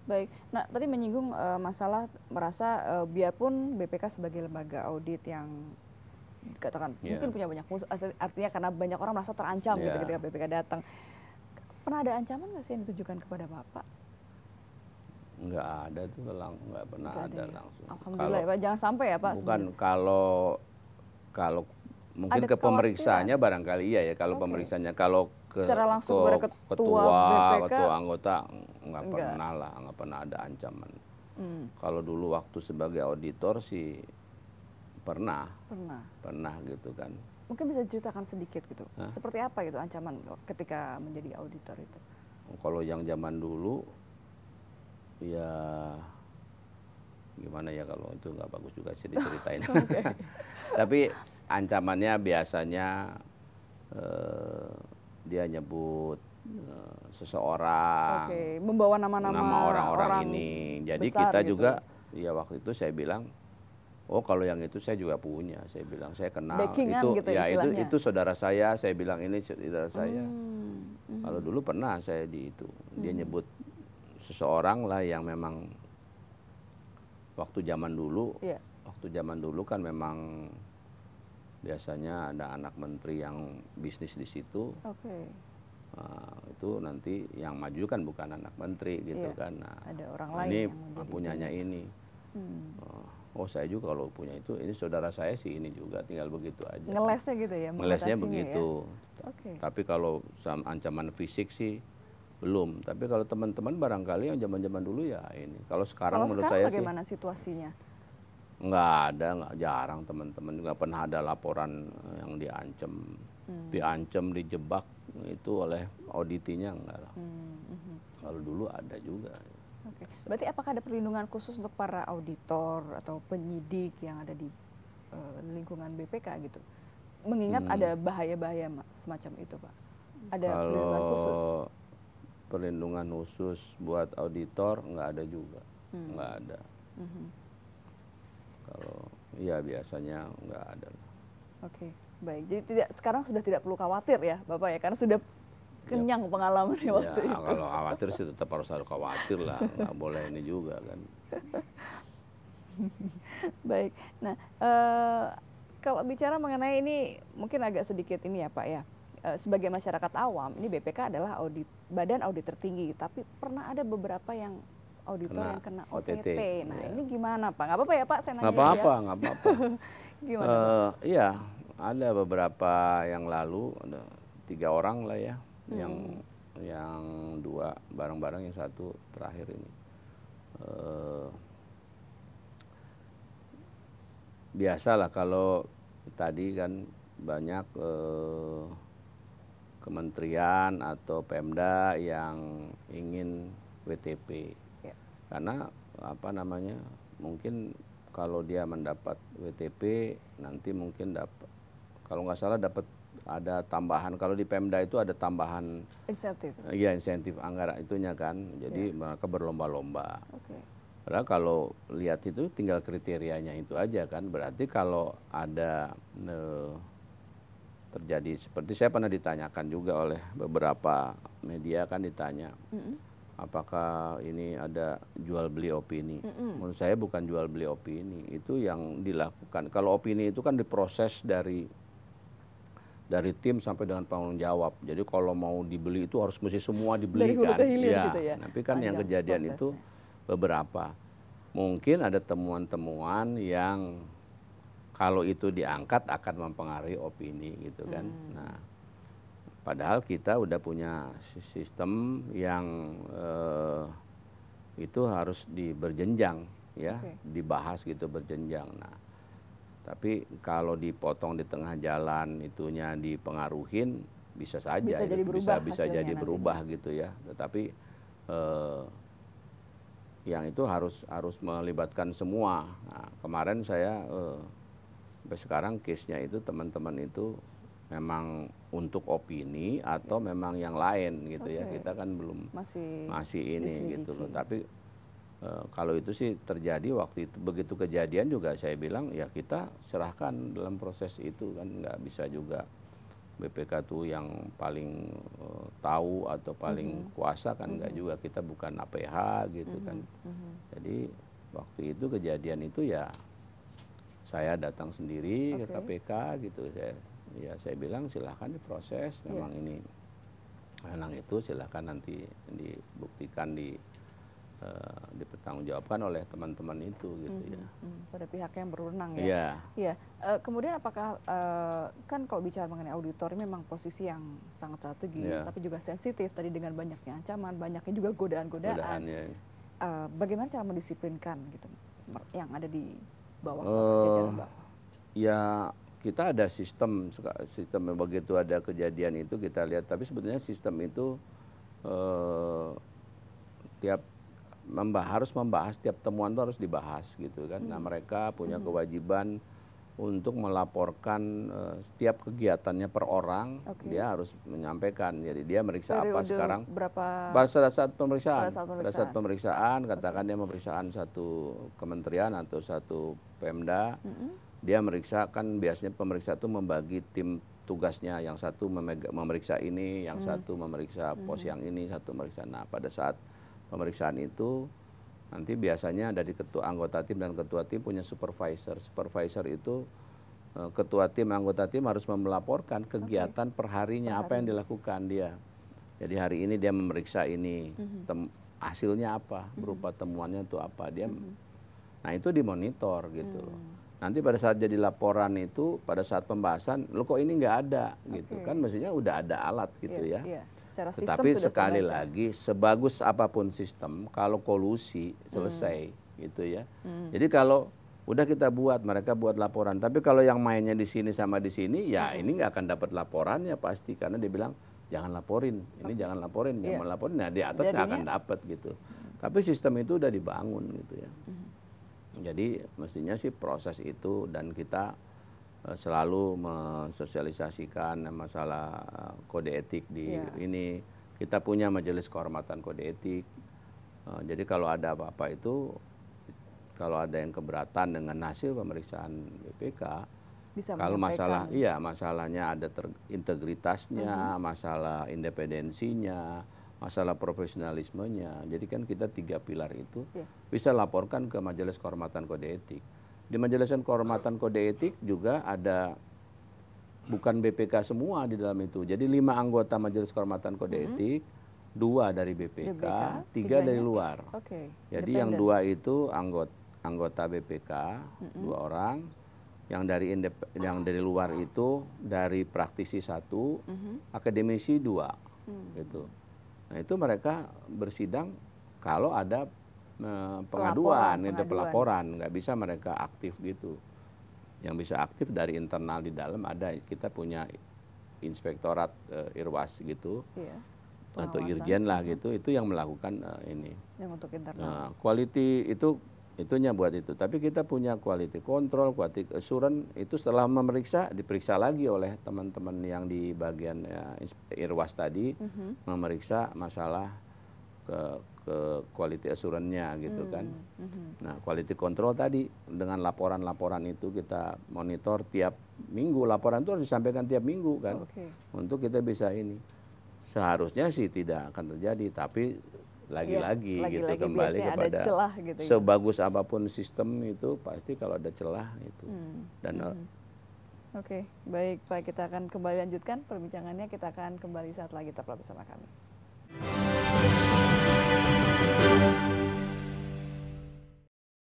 Baik. Nah, tadi menyinggung masalah merasa biarpun BPK sebagai lembaga audit yang katakan Ya, mungkin punya banyak musuh, artinya karena banyak orang merasa terancam gitu ya, ketika BPK datang. Pernah ada ancaman nggak sih yang ditujukan kepada Bapak? nggak ada tuh, nggak pernah Nggak ada ada ya. langsung. Alhamdulillah Kalau ya Pak. Jangan sampai ya Pak bukan, sebenarnya. kalau mungkin Ada ke kekhawatiran. pemeriksaannya barangkali iya ya, kalau Oke. pemeriksaannya, kalau Secara ke langsung kepada ketua ketua BPK ketua anggota nggak enggak. pernah lah, nggak pernah ada ancaman. Hmm, Kalau dulu waktu sebagai auditor sih pernah pernah. pernah gitu kan. Mungkin bisa diceritakan sedikit gitu. Hah? Seperti apa gitu ancaman ketika menjadi auditor itu? Kalau yang zaman dulu ya gimana ya, kalau itu nggak bagus juga sih diceritain. Oke. Tapi ancamannya biasanya eh, dia nyebut seseorang, Oke, membawa nama nama-nama orang-orang orang ini. Jadi besar kita gitu. juga, ya waktu itu saya bilang, oh kalau yang itu saya juga punya. Saya bilang saya kenal. Backingan Itu gitu ya istilahnya. itu saudara saya. Saya bilang ini saudara saya. Kalau Mhm. dulu pernah saya di itu, dia nyebut seseorang lah yang memang waktu zaman dulu, Iya. kan memang biasanya ada anak menteri yang bisnis di situ. Oke. Itu nanti yang maju kan bukan anak menteri gitu Iya. kan. Nah, Ada orang lain ini yang menjadi punyanya itunya. ini. Oh saya juga kalau punya itu, ini saudara saya sih ini juga, tinggal begitu aja. Ngelesnya gitu ya, Ngelesnya mengatasinya ya. begitu. Oke. Tapi kalau ancaman fisik sih belum. Tapi kalau teman-teman barangkali yang zaman-zaman dulu ya ini. Kalau sekarang Kalau menurut sekarang saya sih bagaimana situasinya? nggak ada, nggak, jarang teman-teman juga pernah ada laporan yang diancam, dijebak itu oleh auditinya, enggak lah. Kalau dulu ada juga. Oke. Berarti apakah ada perlindungan khusus untuk para auditor atau penyidik yang ada di lingkungan BPK gitu? Mengingat ada bahaya-bahaya semacam itu, Pak. Ada perlindungan khusus? Kalau perlindungan khusus buat auditor nggak ada juga, nggak ada. Kalau iya biasanya nggak ada lah. Oke, baik. Jadi sekarang sudah tidak perlu khawatir ya, Bapak ya, karena sudah kenyang pengalamannya Ya waktu itu. kalau khawatir sih tetap harus khawatir lah, nggak boleh ini juga kan. Baik. Nah, kalau bicara mengenai ini mungkin agak sedikit ini ya Pak ya. Sebagai masyarakat awam, ini BPK adalah badan audit tertinggi, tapi pernah ada beberapa yang auditor yang kena OTT. Nah, ya. ini gimana Pak? Nggak apa-apa ya Pak, saya nanya Nggak ini ya. apa-apa, nggak apa-apa. Gimana Pak? Iya, ada beberapa yang lalu, ada 3 orang lah ya, yang 2 bareng-bareng, yang 1 terakhir ini. Biasalah kalau tadi kan banyak kementerian atau Pemda yang ingin WTP. Ya. Karena apa namanya, mungkin kalau dia mendapat WTP nanti mungkin dapat, kalau nggak salah dapat ada tambahan, kalau di Pemda itu ada tambahan Insentif. ya insentif anggaran itunya kan, jadi mereka berlomba-lomba. Oke. Padahal kalau lihat itu tinggal kriterianya itu aja kan, berarti kalau ada terjadi seperti saya pernah ditanyakan juga oleh beberapa media kan, ditanya apakah ini ada jual beli opini. Menurut saya bukan jual beli opini, itu yang dilakukan. Kalau opini itu kan diproses dari tim sampai dengan penanggung jawab. Jadi kalau mau dibeli itu harus mesti semua dibeli Dari hulu kan. ke hilir Ya, gitu ya. tapi kan yang Panjang kejadian itu prosesnya. beberapa. Mungkin ada temuan-temuan yang kalau itu diangkat akan mempengaruhi opini gitu kan. Nah, padahal kita udah punya sistem yang itu harus berjenjang ya, dibahas gitu berjenjang. Nah, tapi kalau dipotong di tengah jalan itunya dipengaruhin, bisa saja Bisa itu, jadi berubah bisa hasilnya jadi nantinya. berubah gitu ya. Tetapi yang itu harus melibatkan semua. Nah, kemarin saya sampai sekarang case-nya itu teman-teman itu memang untuk opini atau memang yang lain gitu ya. Kita kan belum masih ini gitu loh. Tapi kalau itu sih terjadi waktu itu, begitu kejadian juga saya bilang ya kita serahkan dalam proses itu kan, nggak bisa juga BPK tuh yang paling tahu atau paling kuasa kan, enggak juga, kita bukan APH gitu kan. Jadi waktu itu kejadian itu ya saya datang sendiri ke KPK gitu, saya bilang silahkan diproses, memang ini menang itu silahkan nanti dibuktikan, dipertanggungjawabkan oleh teman-teman itu gitu ya. Pada pihak yang berwenang ya. Iya. Iya. Kemudian apakah kan kalau bicara mengenai auditor ini memang posisi yang sangat strategis, tapi juga sensitif tadi dengan banyaknya ancaman, banyaknya juga godaan-godaan. Bagaimana cara mendisiplinkan gitu yang ada di bawah jajaran Bapak? Ya kita ada sistem begitu ada kejadian itu kita lihat, tapi sebetulnya sistem itu harus membahas, tiap temuan itu harus dibahas gitu kan. Nah mereka punya kewajiban untuk melaporkan setiap kegiatannya per orang, dia harus menyampaikan. Jadi dia meriksa apa sekarang, pada saat pemeriksaan, katakan dia pemeriksaan satu kementerian atau satu Pemda, dia meriksa, kan biasanya pemeriksa itu membagi tim tugasnya, yang satu memeriksa ini, yang satu memeriksa pos yang ini, satu memeriksa. Nah pada saat pemeriksaan itu nanti biasanya dari ketua anggota tim dan ketua tim punya supervisor. Supervisor itu ketua tim, anggota tim harus melaporkan kegiatan perharinya, apa yang dilakukan dia. Jadi hari ini dia memeriksa ini, hasilnya apa, berupa temuannya itu apa, dia. Nah itu dimonitor gitu loh. Nanti pada saat jadi laporan itu, pada saat pembahasan, lo kok ini nggak ada gitu kan, mestinya udah ada alat gitu ya. Tetapi sekali lagi, sebagus apapun sistem, kalau kolusi selesai gitu ya. Jadi kalau udah kita buat, mereka buat laporan, tapi kalau yang mainnya di sini sama di sini, ya ini nggak akan dapat laporannya pasti, karena dia bilang jangan laporin, ini jangan laporin, jangan laporin, nah di atas nggak akan dapat gitu. Tapi sistem itu udah dibangun gitu ya. Jadi mestinya sih proses itu, dan kita selalu mensosialisasikan masalah kode etik di ini. Kita punya majelis kehormatan kode etik. Jadi kalau ada apa-apa itu, kalau ada yang keberatan dengan hasil pemeriksaan BPK, bisa kalau masalah, masalahnya ada integritasnya, masalah independensinya, masalah profesionalismenya. Jadi kan kita 3 pilar itu bisa laporkan ke Majelis Kehormatan Kode Etik. Di Majelis Kehormatan Kode Etik juga ada, bukan BPK semua di dalam itu. Jadi 5 anggota Majelis Kehormatan Kode Etik, 2 dari BPK, 3 dari luar. Jadi yang 2 itu anggota BPK, 2 orang. Yang dari luar itu dari praktisi 1, akademisi 2, gitu. Nah itu mereka bersidang kalau ada pengaduan, itu pelaporan, nggak bisa mereka aktif gitu. Yang bisa aktif dari internal di dalam ada, kita punya inspektorat Irwas gitu, atau Irjen lah gitu, itu yang melakukan ini. Yang untuk internal. Nah, quality itunya buat itu. Tapi kita punya quality control, quality assurance, itu setelah diperiksa lagi oleh teman-teman yang di bagian Irwas tadi, memeriksa masalah ke quality assurance-nya gitu kan. Nah, quality control tadi dengan laporan-laporan itu kita monitor tiap minggu, laporan itu harus disampaikan tiap minggu kan, untuk kita bisa ini. Seharusnya sih tidak akan terjadi, tapi lagi-lagi gitu, kembali kepada celah, gitu, sebagus apapun sistem itu pasti kalau ada celah itu. Oke, baik Pak, kita akan kembali lanjutkan perbincangannya, kita akan kembali saat lagi, tetaplah bersama kami.